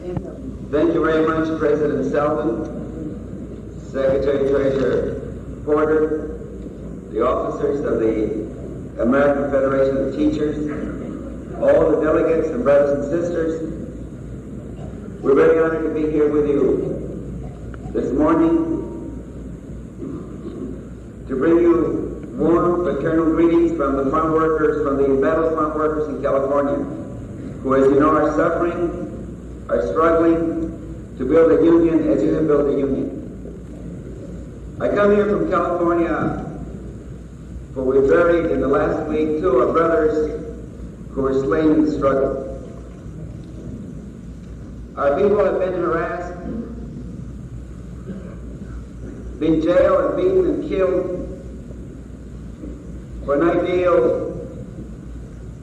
Thank you very much, President Selvin, Secretary Treasurer Porter, the officers of the American Federation of Teachers, all the delegates and brothers and sisters. We're very honored to be here with you this morning to bring you warm fraternal greetings from the farm workers, from the embattled farm workers in California, who, as you know, are suffering, are struggling to build a union as you have built a union. I come here from California, for we buried in the last week 2 of our brothers who were slain in the struggle. Our people have been harassed, been jailed and beaten and killed for an ideal,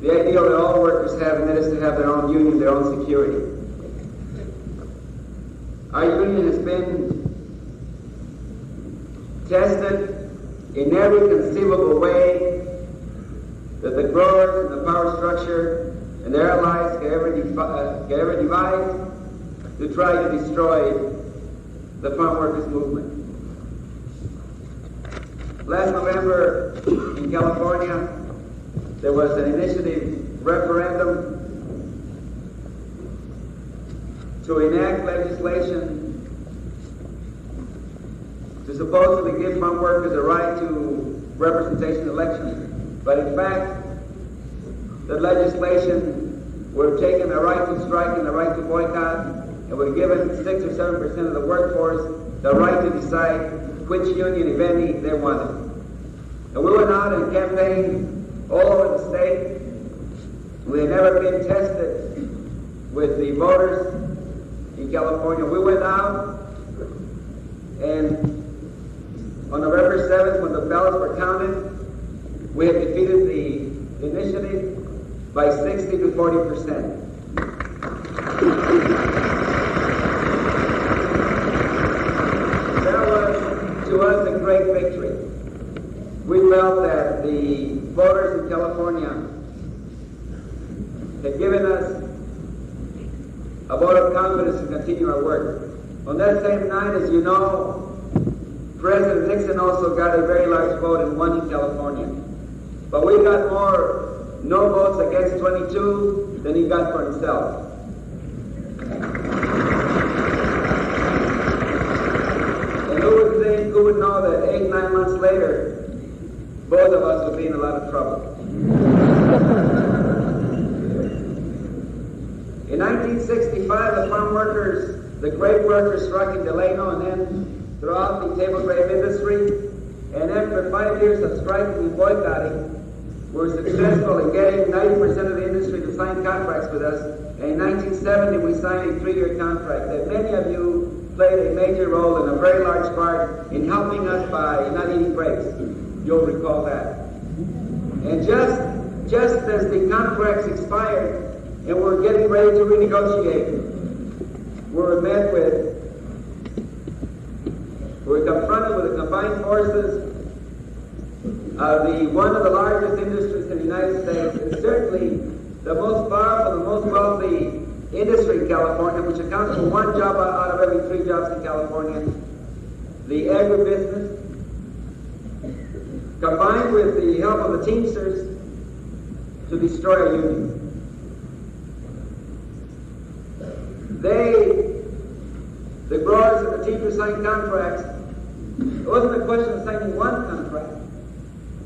the ideal that all workers have, and that is to have their own union, their own security. Our union has been tested in every conceivable way that the growers and the power structure and their allies can ever devise to try to destroy the farm workers movement. Last November in California, there was an initiative referendum to enact legislation to supposedly give farm workers a right to representation elections. But in fact, the legislation would have taken the right to strike and the right to boycott, and would have given 6 or 7% of the workforce the right to decide which union, if any, they wanted. And we went out and campaigned all over the state. We had never been tested with the voters in California. We went out, and on November 7th, when the ballots were counted, we had defeated the initiative by 60 to 40%. That was, to us, a great victory. We felt that the voters in California had given us a vote of confidence to continue our work. On that same night, as you know, President Nixon also got a very large vote and won in California. But we got more no votes against 22 than he got for himself. And who would know that 8, 9 months later, both of us would be in a lot of trouble. In 1965, the farm workers, the grape workers struck in Delano and then throughout the table grape industry, and after 5 years of striking and boycotting, we were successful in getting 90% of the industry to sign contracts with us. And in 1970, we signed a 3-year contract that many of you played a major role and a very large part in helping us by not eating grapes. You'll recall that. And just as the contracts expired and we're getting ready to renegotiate, we were confronted with the combined forces of one of the largest industries in the United States, and certainly the most powerful, the most wealthy industry in California, which accounts for 1 job out of every 3 jobs in California, the agribusiness, combined with the help of the Teamsters to destroy our union. The growers and the teachers signed contracts. It wasn't a question of signing one contract.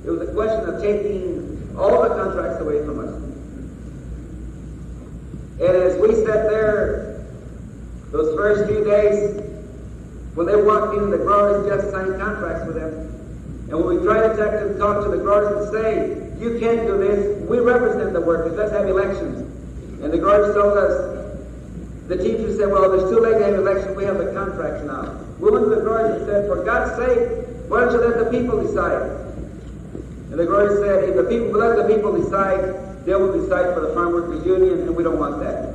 It was a question of taking all the contracts away from us. And as we sat there those first few days, when they walked in, the growers just signed contracts with them. And when we tried to talk to the growers and say, you can't do this, we represent the workers, let's have elections. And the growers told us, the teachers said, well, there's too late to have elections, we have the contracts now. We went to the growers and said, for God's sake, why don't you let the people decide? And the growers said, if the people let the people decide, they will decide for the Farm Workers Union, and we don't want that.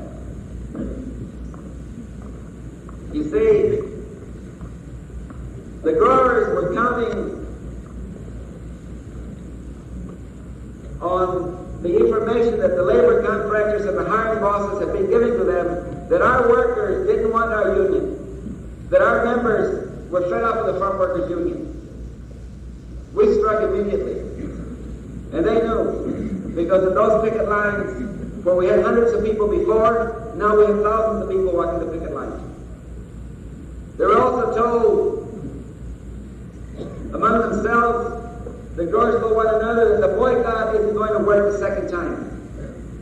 You see, the growers were counting on the information that the labor contractors and the hiring bosses have been giving to them that our workers didn't want our union, that our members were fed up with the farm workers union. We struck immediately. And they knew, because of those picket lines, where we had hundreds of people before, now we have thousands of people walking the picket lines. They were also told among themselves, the growers told one another, that the boycott isn't going to work the second time.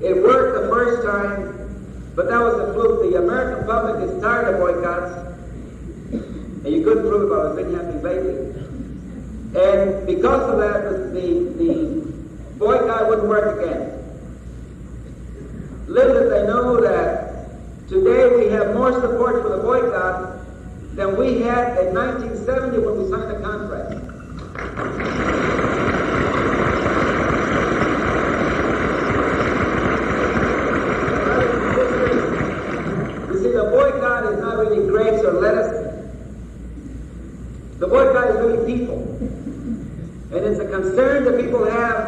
It worked the first time, but that was a fluke. The American public is tired of boycotts, and you couldn't prove it, but it's been happening lately. And because of that, the boycott wouldn't work again. Little did they know that today we have more support for the boycott than we had in 1970 when we signed the contract. You see, the boycott is not really grapes or lettuce. The boycott is really people. And it's a concern that people have,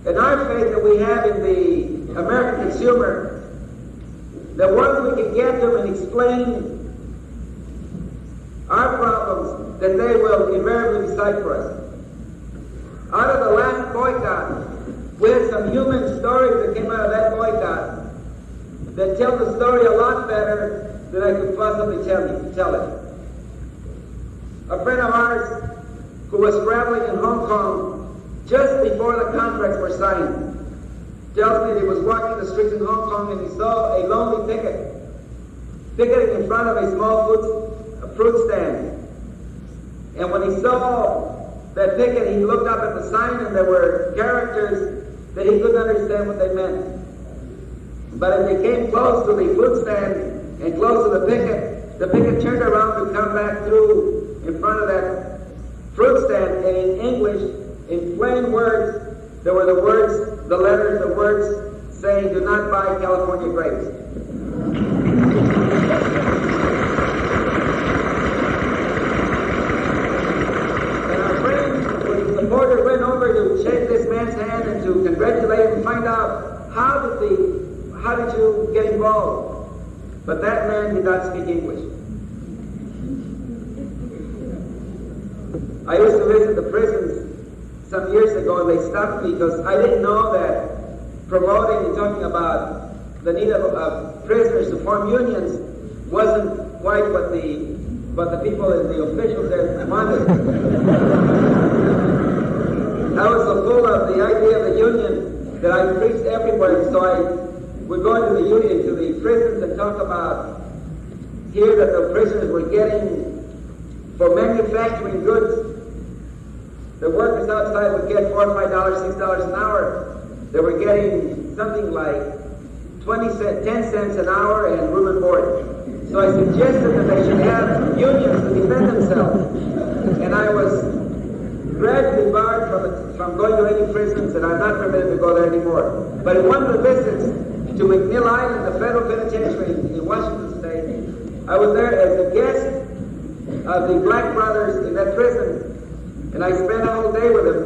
and our faith that we have in the American consumer, that once we can get them and explain our problems, that they will invariably decide for us. Out of the last boycott, we had some human stories that came out of that boycott that tell the story a lot better than I could possibly tell it. A friend of ours who was traveling in Hong Kong just before the contracts were signed tells me that he was walking the streets in Hong Kong and he saw a lonely picketing in front of a small fruit stand. And when he saw that picket, he looked up at the sign and there were characters that he couldn't understand what they meant. But as they came close to the fruit stand and close to the picket turned around to come back through in front of that fruit stand, and in English, in plain words, there were the words saying, "Do not buy California grapes." And our friend, when the supporter went over to shake this man's hand and to congratulate him and find out how did you get involved? But that man did not speak English. I used to visit the prisons some years ago, and they stopped me because I didn't know that promoting and talking about the need of prisoners to form unions wasn't quite what the people and the officials there wanted. I was so full of the idea of the union that I preached everywhere, so I would go into the union, to the prisons, and talk about here that the prisoners were getting, for manufacturing goods, the workers outside would get $4 or $5, $6 an hour. They were getting something like 10 cents an hour and room and board. So I suggested that they should have unions to defend themselves. And I was gradually barred from going to any prisons, and I'm not permitted to go there anymore. But in one of the visits to McNeil Island, the federal penitentiary in Washington State, I was there as a guest of the black brothers in that prison. And I spent a whole day with them.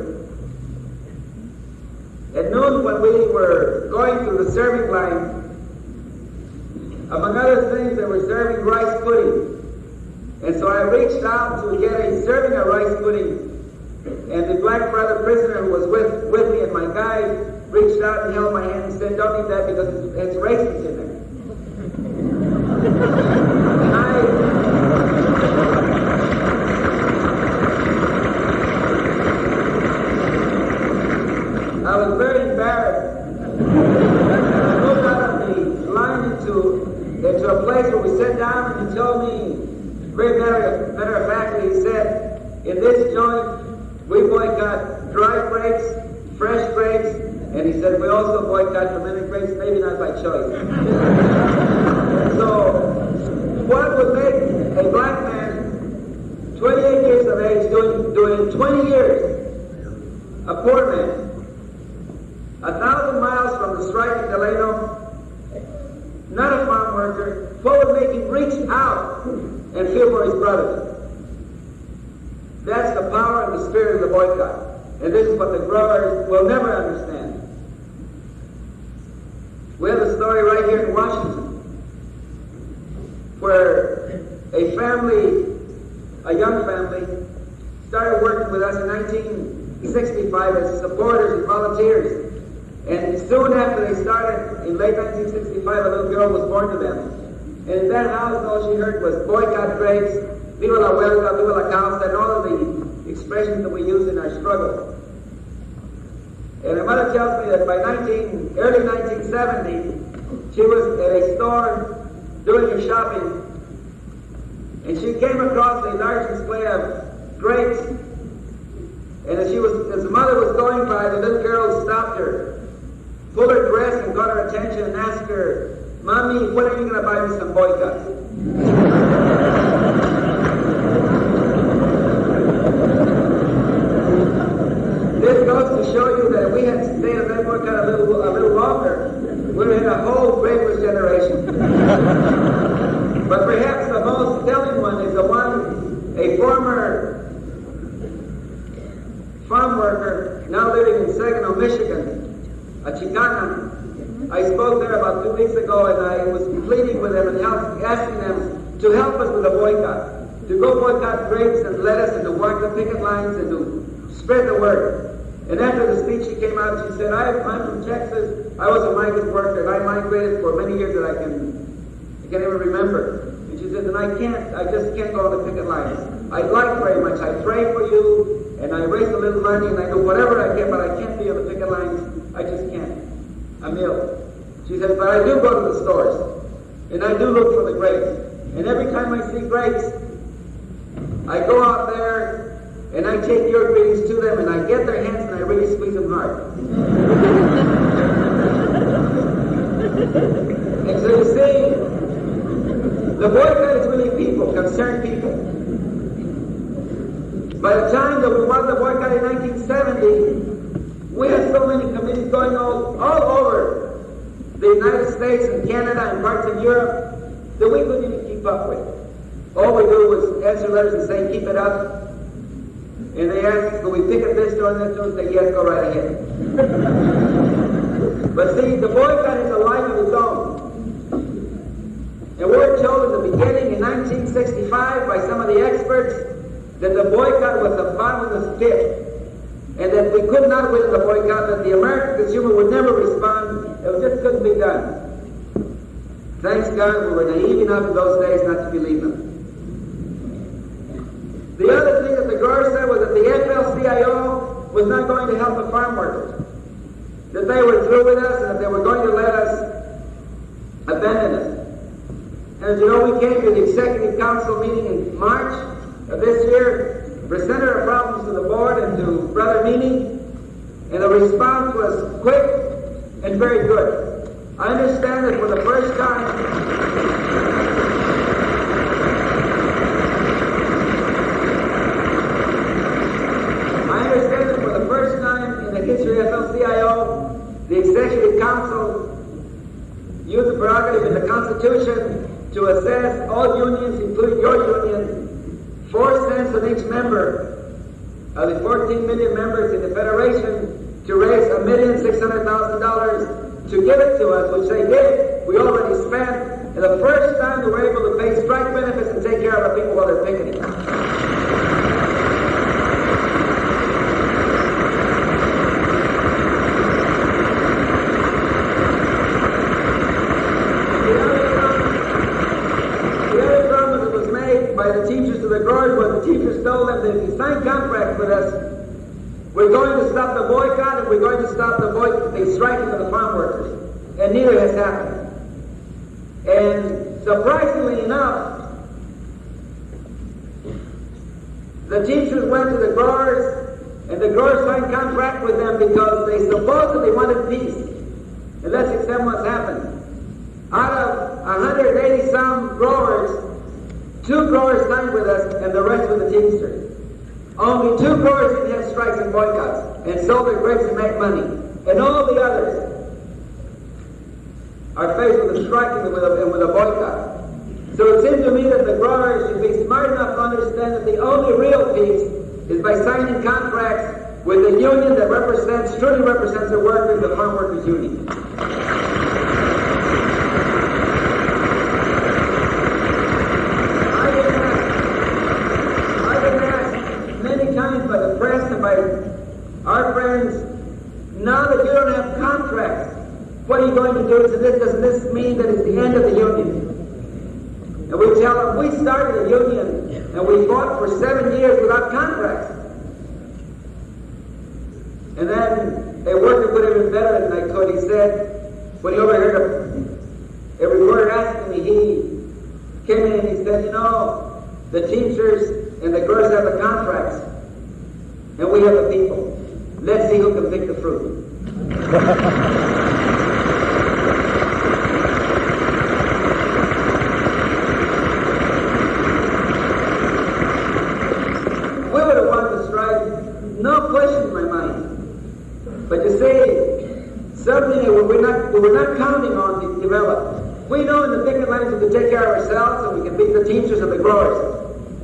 At noon, when we were going through the serving line, among other things, they were serving rice pudding. And so I reached out to get a serving of rice pudding. And the black brother prisoner who was with me and my guide reached out and held my hand and said, "Don't eat that because it's raisins in there." And I was very embarrassed. I moved out of the line into a place where we sat down, and he told me, very matter of fact, he said, "In this joint, we boycott dry grapes, fresh grapes," and he said, "We also boycott fermented grapes, maybe not by choice." So, what would make a black man, 28 years of age, doing 20 years, a poor man, 1,000 miles from the strike in Delano, not a farm worker, what would make him reach out and feel for his brothers? That's the power and the spirit of the boycott. And this is what the growers will never understand. We have a story right here in Washington where a family, a young family, started working with us in 1965 as supporters and volunteers. And soon after they started, in late 1965, a little girl was born to them. And in that house, all she heard was boycott grapes, viva la huelga, viva la causa, and all of the expressions that we use in our struggle. And her mother tells me that by early 1970, she was at a store doing her shopping, and she came across a large display of grapes. And as the mother was going by, the little girl stopped her, pulled her dress and caught her attention and asked her, "Mommy, when are you going to buy me some boycotts?" This goes to show you that if we had stayed at that boycott a little longer, we would have had a whole grapeless generation. But perhaps the most telling one is the one, a former farm worker, now living in Saginaw, Michigan, a Chicana. I spoke there about 2 weeks ago, and I was pleading with them and asking them to help us with a boycott, to go boycott grapes and lettuce and to walk the picket lines and to spread the word. And after the speech, she came out and she said, I'm from Texas. I was a migrant worker, and I migrated for many years that I can't even remember. And she said, and I just can't go on the picket lines. I'd like very much. I pray for you, and I raise a little money, and I do whatever I can, but I can't be on the picket lines. I just can't. I'm ill. She says, but I do go to the stores, and I do look for the grapes. And every time I see grapes, I go out there, and I take your greetings to them, and I get their hands, and I really squeeze them hard. And so you see, the boycott is really people, concerned people. By the time that we won the boycott in 1970, we had so many committees going all over the United States and Canada and parts of Europe that we couldn't even keep up with. All we do was answer letters and say, keep it up. And they ask us, will we pick up this store and that store? And say, yes, go right ahead. But see, the boycott is a life of its own. And we're told in the beginning in 1965 by some of the experts that the boycott was a bottomless pit. And that we could not win the boycott, that the American consumer would never respond. It just couldn't be done. Thanks God we were naive enough in those days not to believe them. The other thing that the growers said was that the AFL-CIO was not going to help the farm workers. That they were through with us and that they were going to let us abandon us. And as you know, we came to the Executive Council meeting in March of this year, presented our problems to the board and to Brother Meany, and the response was quick and very good. I understand that for the first time, in the history of AFL-CIO, the Executive Council used the prerogative in the Constitution to assess all unions, including your union, 4 cents on each member of the 14 million members in the Federation to raise $1,600,000 to give it to us, which they did. We already spent. And the first time we were able to pay strike benefits and take care of our people while they're picketing. By the teachers to the growers, where the teachers told them that if you sign contracts with us, we're going to stop the boycott and we're going to stop the striking of the farm workers. And neither has happened. And surprisingly enough, the teachers went to the growers, and the growers signed contract with them because they supposedly wanted peace. And let's examine what's happened. Out of 180 some growers, 2 growers signed with us, and the rest with the Teamsters. Only 2 growers didn't have strikes and boycotts, and sold their grapes and made money. And all the others are faced with a strike and with a boycott. So it seems to me that the growers should be smart enough to understand that the only real peace is by signing contracts with a union that truly represents the workers, the farm workers union. that you don't have contracts, what are you going to do? So does this mean that it's the end of the union? And we tell them, we started a union and we fought for 7 years without contracts. And then a worker put it even better than I could. He said, when he overheard a reporter asking me, he came in and he said, you know, the Teamsters and the girls have the contracts and we have the people. Let's see who can pick the fruit. We would have won the strike, no question in my mind. But you see, something that we were not counting on to develop. We know in the picket lines we can take care of ourselves and we can beat the Teamsters and the growers.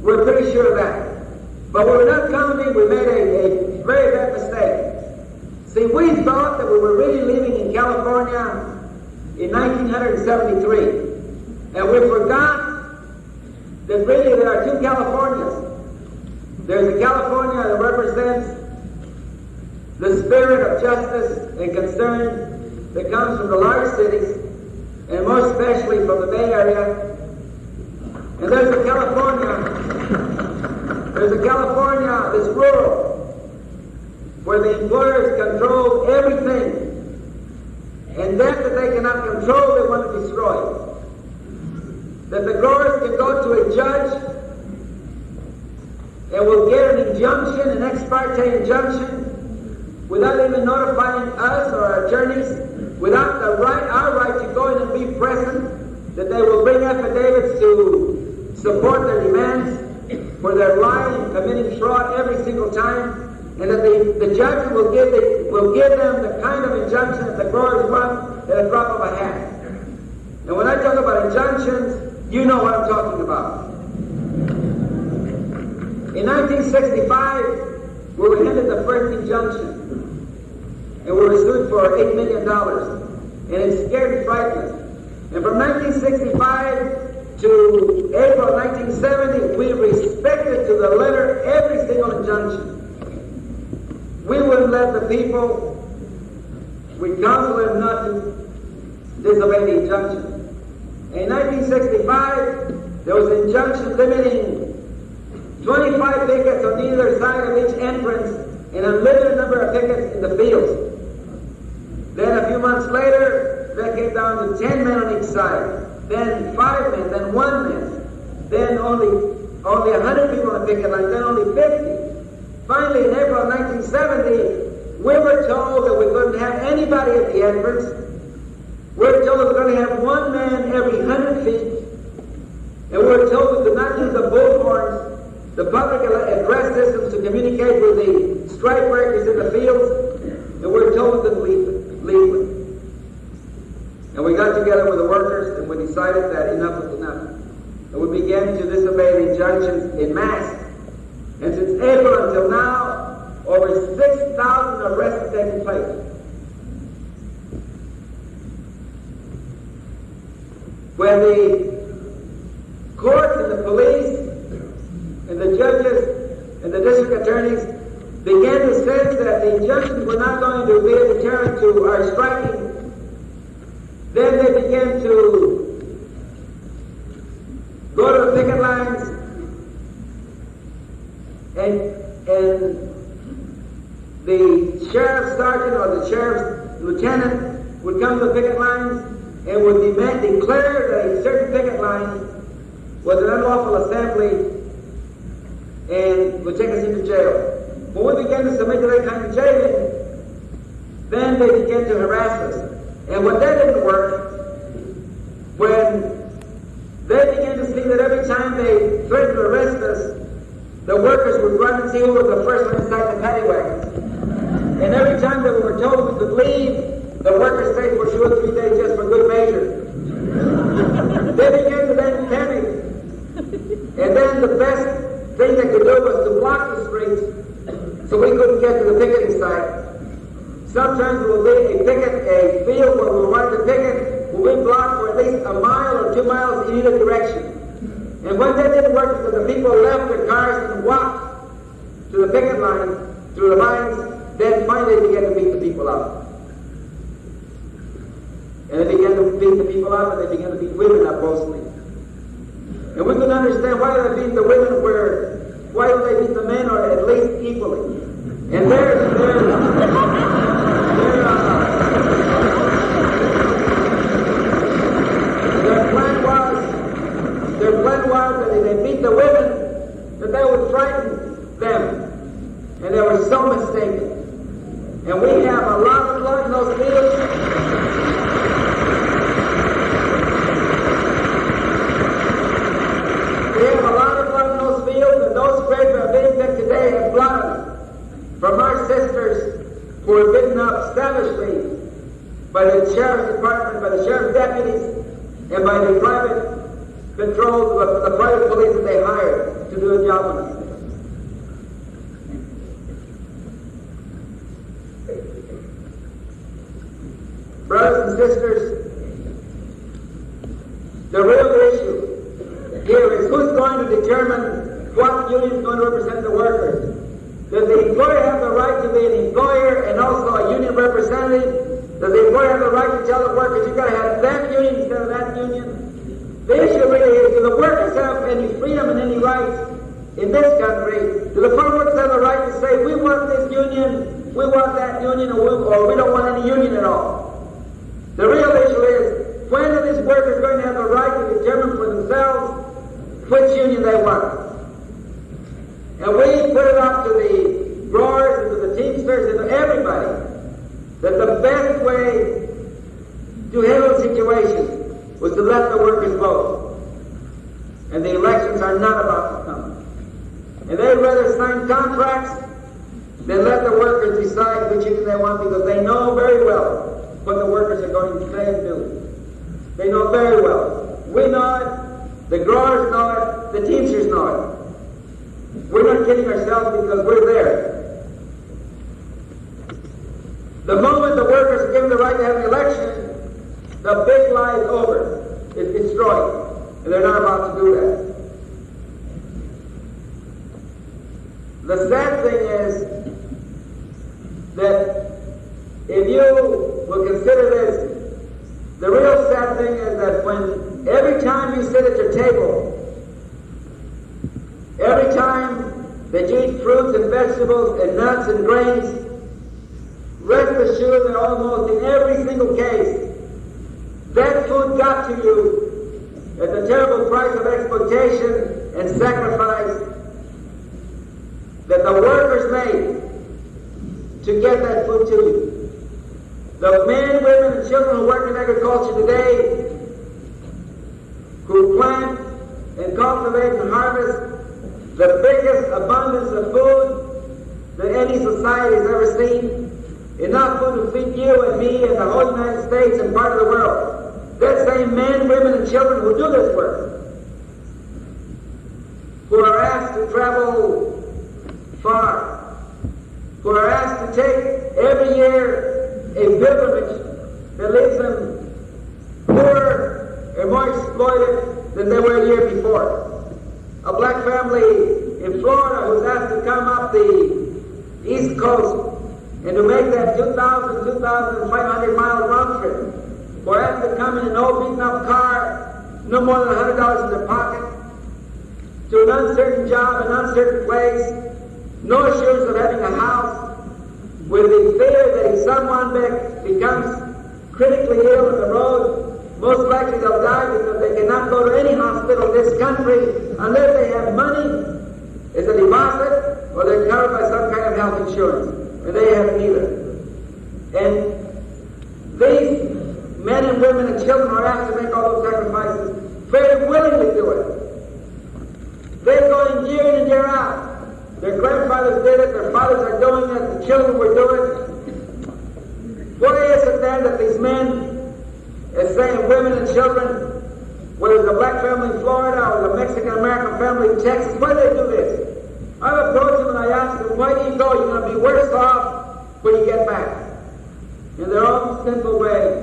We're pretty sure of that. But we were not counting, we made a very bad mistake. See, we thought that we were really living in California in 1973. And we forgot that really there are two Californias. There's a California that represents the spirit of justice and concern that comes from the large cities, and most especially from the Bay Area. And there's a California that's rural, where the employers control everything, and that they cannot control, they want to destroy. That the growers can go to a judge and will get an injunction, an ex parte injunction, without even notifying us or our attorneys, without our right to go in and be present, that they will bring affidavits to support their demands for their lying and committing fraud every single time, and that the judge will give them the kind of injunction that the growers want at a drop of a hat. And when I talk about injunctions, you know what I'm talking about. In 1965, we were handed the first injunction, and we were sued for $8 million, and it scared and frightened us. And from 1965 to April 1970, we respected to the letter every single injunction. We wouldn't let the people, we counsel them not to disobey the injunction. In 1965, there was an injunction limiting 25 pickets on either side of each entrance and a limited number of pickets in the fields. Then a few months later, that came down to 10 men on each side, then 5 men, then 1 man, then only 100 people on the picket line, then only 50. Finally, in April 1970, we were told that we couldn't have anybody at the entrance. We were told that we were going to have 1 man every 100 feet. And we were told we could not use the bullhorns, the public address systems to communicate with the strike breakers in the fields. And we were told we couldn't leave. And we got together with the workers and we decided that enough was enough. And we began to disobey the injunctions en masse. And since April until now, over 6,000 arrests have taken place. When the courts and the police and the judges and the district attorneys began to sense that the injunctions were not going to be a deterrent to our striking, then they began to go to the picket lines and the sheriff's sergeant or the sheriff's lieutenant would come to the picket lines and would declare that a certain picket line was an unlawful assembly and would take us into jail. When we began to submit to that kind of jailing, then they began to harass us. And when that didn't work, when they began to see that every time they threatened to arrest us, the workers would run and see who was the first one inside the paddy wagons. And every time that we were told we could leave, the workers stayed for 2 or 3 days just for good measure. They began to then panic. And then the best thing they could do was to block the streets so we couldn't get to the picketing site. Sometimes it will be a field where we want to picket, will be blocked for at least a mile or 2 miles in either direction. And when that didn't work, so the people left their cars and walked to the picket line, through the lines, then finally began to beat the people up. And they began to beat the people up, and they began to beat women up mostly. And we couldn't understand why they beat the women why do they beat the men, or at least equally. And their plan was that if they beat the women, that they would frighten them. And they were so mistaken. And we have a lot of blood in those fields. We have a lot of blood in those fields, and those graves that are being picked today have blood from our sisters who were beaten up savagely by the sheriff's department, by the sheriff's deputies, and by the private controls of the private police that they hired to do a job on us. Brothers and sisters, the real issue here is who's going to determine what union is going to represent the workers. Does the employer have the right to be an employer and also a union representative? Does the employer have the right to tell the workers, you've got to have that union instead of that union? The issue really is, do the workers have any freedom and any rights in this country? Do the farm workers have the right to say, we want this union, we want that union, or we don't want any union at all? The real issue is, when are these workers going to have the right to determine for themselves which union they want? And we put it up to the growers and to the teamsters and to everybody that the best way to handle the situation was to let the workers vote. And the elections are not about to come. And they'd rather sign contracts than let the workers decide which union they want, because they know very well what the workers are going to say and do. They know very well. We know it, the growers know it, the teamsters know it. We're not kidding ourselves because we're there. The moment the workers are given the right to have an election, the big lie is over. It's destroyed. And they're not about to do that. The sad thing is that if you will consider this, the real sad thing is that when every time you sit at your table, every time that you eat fruits and vegetables and nuts and grains, rest assured that almost in every single case, that food got to you at the terrible price of exploitation and sacrifice that the workers made to get that food to you. The men, women, and children who work in agriculture today, who plant and cultivate and harvest the biggest abundance of food that any society has ever seen, enough food to feed you and me and the whole United States and part of the world. That same men, women, and children who do this work, who are asked to travel far, who are asked to take every year a pilgrimage that leaves them poorer and more exploited than they were a year before. A black family in Florida who's asked to come up the East Coast and to make that 2,500 mile round trip, or asked to come in an old beaten up car, no more than $100 in their pocket, to an uncertain job, an uncertain place, no assurance of having a house, with the fear that if someone becomes critically ill on the road, most likely they'll die because they cannot go to any hospital in this country unless they have money as a deposit or they're covered by some kind of health insurance. And they have neither. And these men and women and children are asked to make all those sacrifices, very willingly do it. They go in year in and year out. Their grandfathers did it, their fathers are doing it, the children were doing it. Why is it then that these men, as saying women and children, whether it's a black family in Florida or the Mexican-American family in Texas, why do they do this? I've approached them and I asked them, why do you go? You're going to be worse off when you get back. In their own simple way,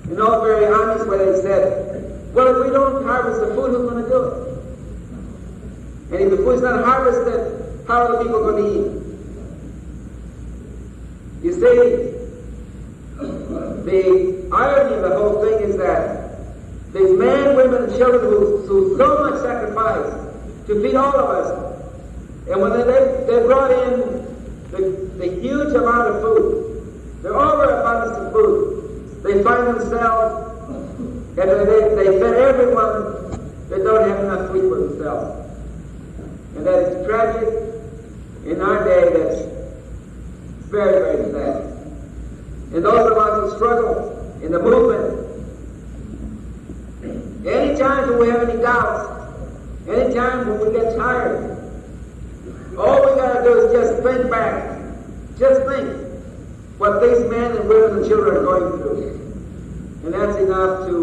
in all very honest way, they said, well, if we don't harvest the food, who's going to do it? And if the food's not harvested, how are the people going to eat? You see, The irony of the whole thing is that these men, women, and children who so much sacrifice to feed all of us, and when they brought in the huge amount of food, the overabundance of food, they find themselves, and they fed everyone that don't have enough food for themselves. And that is tragic in our day. That's very, very sad. And those of us who struggle in the movement, any time when we have any doubts, any time when we get tired, all we got to do is just think back. Just think what these men and women and children are going through. And that's enough to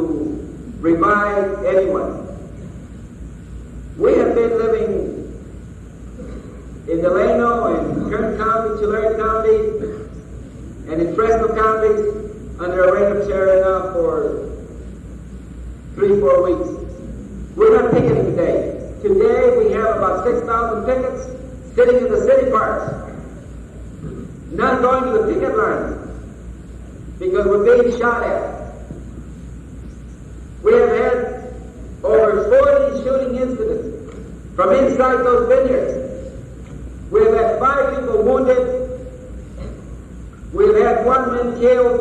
revive anyone. We have been living in Delano and Kern County, Tulare County, and in Fresno counties under a reign of terror now for 3-4 weeks. We're not picketing today. Today we have about 6,000 pickets sitting in the city parks, not going to the picket lines because we're being shot at. We have had over 40 shooting incidents from inside those vineyards. We have had 5 people wounded. We have had 1 man killed.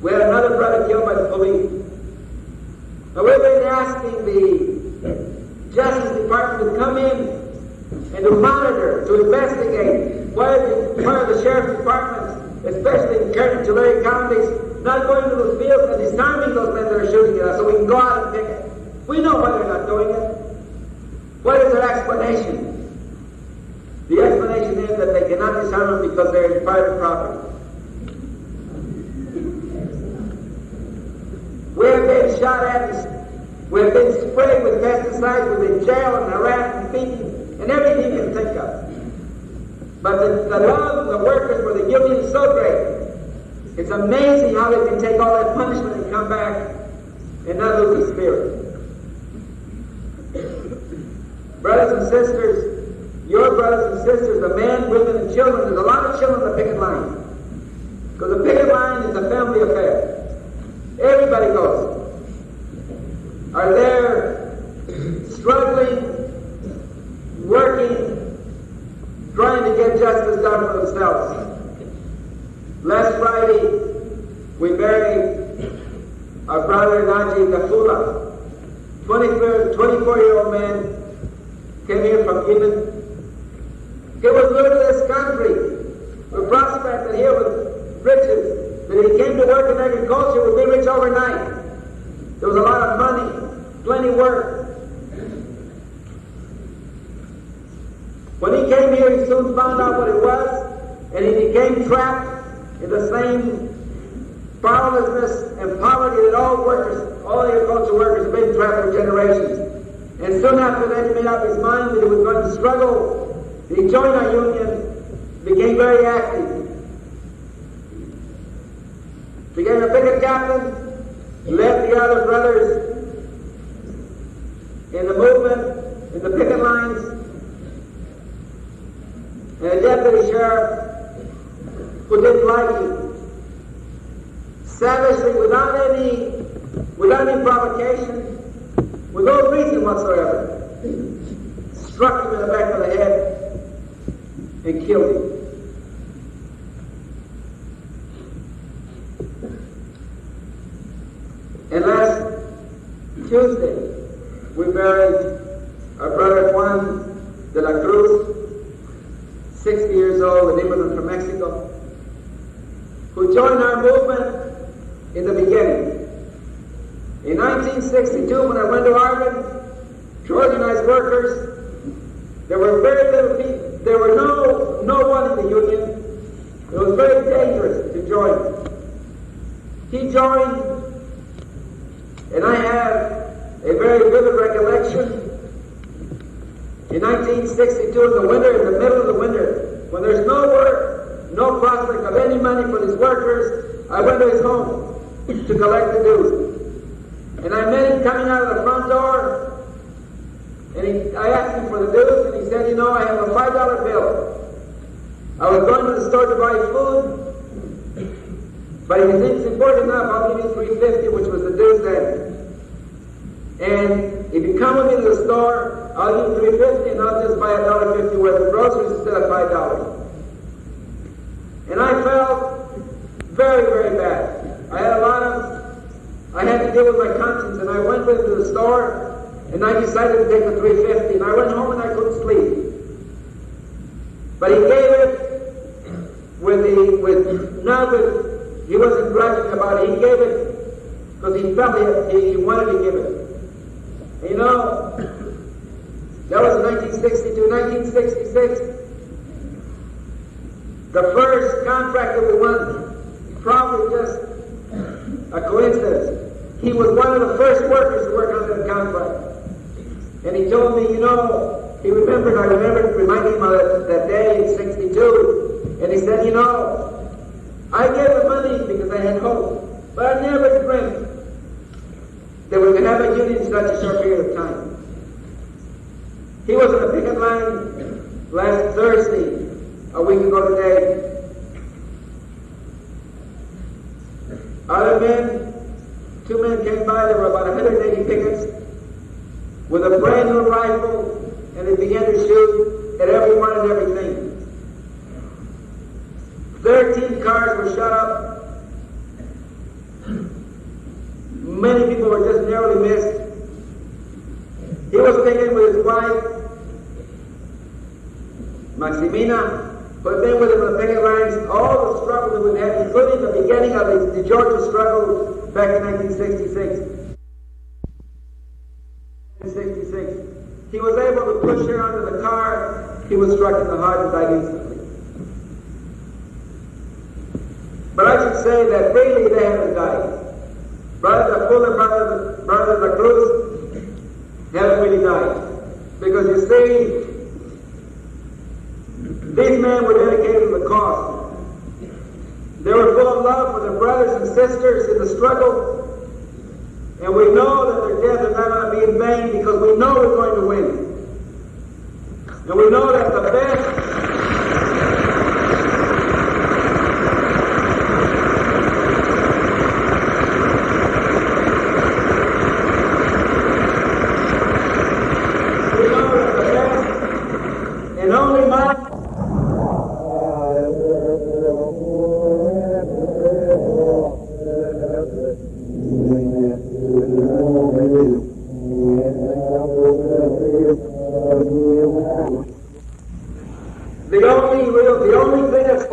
We had another brother killed by the police. Now we've been asking the Justice Department to come in and to monitor, to investigate why are the Sheriff's Departments, especially in Kern and Tulare counties, not going to those fields and disarming those men that are shooting at us so we can go out and pick it. We know why they're not doing it. What is their explanation? The explanation is that they cannot disarm them because they're in private property. We have been shot at, we have been sprayed with pesticides, we've been jailed and harassed and beaten, and everything you can think of. But the love of the workers for the union is so great. It's amazing how they can take all that punishment and come back and not lose the spirit. Brothers and sisters, your brothers and sisters, the men, women, and children, there's a lot of children on the picket line. Because the picket line is a family affair. Everybody goes. Are there struggling, working, trying to get justice done for themselves. Last Friday, we buried our brother Naji Gafula, 24-year-old man, came here from Yemen. He was new to this country, with prospect that here with riches, that he came to work in agriculture would be rich overnight. There was a lot of money, plenty work. When he came here, he soon found out what it was, and he became trapped in the same powerlessness and poverty that all workers, all agricultural workers have been trapped for generations. And soon after that, he made up his mind that he was going to struggle. He joined our union, became very active. Became a picket captain, led the other brothers in the movement, in the picket lines, and a deputy sheriff who didn't like him, savagely, without any provocation, with no reason whatsoever, struck him in the back of the head and killed him. And last Tuesday, we buried our brother Juan de la Cruz, 60 years old, an immigrant from Mexico, who joined our movement in the beginning. In 1962, when I went to Ireland to organize workers, there were very little people. There were no one in the union. It was very dangerous to join. He joined, and I have a very vivid recollection. In 1962, in the winter, in the middle of the winter, when there's no work, no prospect of any money for these workers, I went to his home to collect the dues. And I met him coming out of the front door, and I asked him for the dues, and he said, you know, I have a $5 bill. I was going to the store to buy food, But if you think it's important enough, I'll give you $3.50, which was the due then. And if you come with me to the store, I'll give you $3.50 and I'll just buy $1.50 worth of groceries instead of $5. And I felt very, very bad. I had to deal with my conscience, and I went with him to the store, and I decided to take the $3.50, and I went home and I couldn't sleep. But he gave it he wasn't grudging about it. He gave it because he felt he wanted to give it. And you know, that was 1962, 1966. The first contract that we won, probably just a coincidence. He was one of the first workers to work on that contract. And he told me, you know, I remembered reminding him of that day in 62. And he said, you know, I gave the money because I had hope, but I never dreamt that we could have a union in such a short period of time. He was in a picket line last Thursday, a week ago today. Other men, 2 men came by, there were about 180 pickets with a brand new rifle, and they began to shoot at everyone and everything. 13 cars were shot up. Many people were just narrowly missed. He was taken with his wife, Maximina, but then with him in the picket lines, all the struggle that we had, including the beginning of the Georgia struggle back in 1966. He was able to push her under the car. He was struck in the heart and died instantly. But I should say that really they haven't died. Brother Fuller, Brother La Cruz haven't really died. Because you see, these men were dedicated to the cause. They were full of love for their brothers and sisters in the struggle. And we know that their death is not going to be in vain because we know we're going to win. And we know that the best and only my the only thing that's